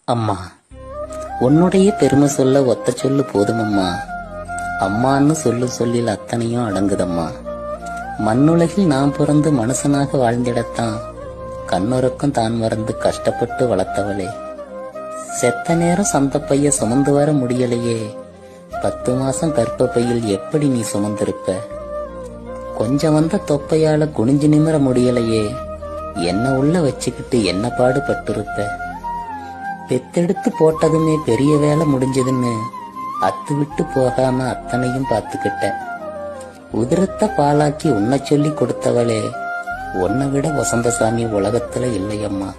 அம்மா, உன்னுடைய பெருமை சொல்ல ஒத்த சொல்லு போதுமம்மா. அம்மான்னு சொல்லில் அத்தனையும் அடங்குதம்மா. மண்ணுலகில் நாம் பிறந்து மனுஷனாக வாழ்ந்திடத்தான் கண்ணுறக்கம் தான் மறந்து கஷ்டப்பட்டு வளர்த்தவளே. செத்த நேரம் சந்த பைய சுமந்து வர முடியலையே, 10 மாசம் கற்ப பையில் எப்படி நீ சுமந்திருப்ப? கொஞ்சம் வந்த தொப்பையால குனிஞ்சு நிமிர முடியலையே, என்ன உள்ள வச்சுக்கிட்டு என்ன பாடுபட்டிருப்ப? பெத்தெடுத்து போட்டதுமே பெரிய வேலை முடிஞ்சதுன்னு அத்து விட்டு போகாம அத்தனையும் பார்த்துக்கிட்ட. உதிரத்த பாலாக்கி உன்னை சொல்லி கொடுத்தவளே, உன்னை விட வசந்தசாமி உலகத்துல இல்லையம்மா.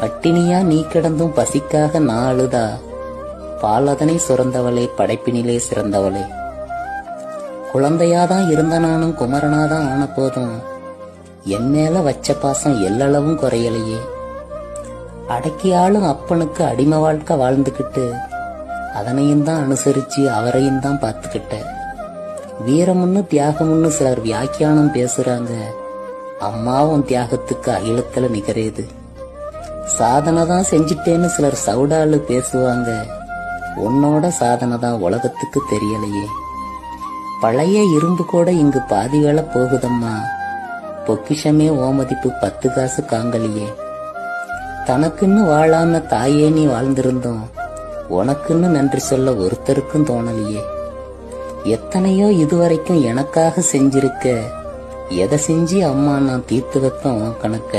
பட்டினியா நீ கிடந்தும் பசிக்காக நான் அழுதா, பாலதனை சுரந்தவளே, படைப்பினிலே சிறந்தவளே. குழந்தையாதான் இருந்த நானும் குமரனாதான் ஆன போதும் என் மேல வச்ச பாசம் எல்லளவும் குறையலையே. அடக்கியாலும் அப்பனுக்கு அடிமை வாழ்க்கை வாழ்ந்துகிட்டு அதனையும் தான் அனுசரிச்சு அவரையும் தான் பார்த்துக்கிட்ட. வீரமுன்னு தியாகமுன்னு சிலர் வியாக்கியானம் பேசுறாங்க, அம்மாவும் தியாகத்துக்கு அகிலத்துல நிகரேது. சாதனை தான் செஞ்சிட்டேன்னு சிலர் சவுடாலு பேசுவாங்க, உன்னோட சாதனை தான் உலகத்துக்கு தெரியலையே. பழைய இரும்பு கூட இங்கு பாதி வேலை போகுதம்மா, பொக்கிஷமே ஓமதிப்பு 10 காசு காங்கலியே. தனக்குன்னு வாழாம தாயே நீ வாழ்ந்திருந்தோம், உனக்குன்னு நன்றி சொல்ல ஒருத்தருக்கும் தோணலையே. எத்தனையோ இதுவரைக்கும் எனக்காக செஞ்சிருக்க, எதை செஞ்சு அம்மா நான் தீர்த்து வைப்பேன் உன் கணக்க.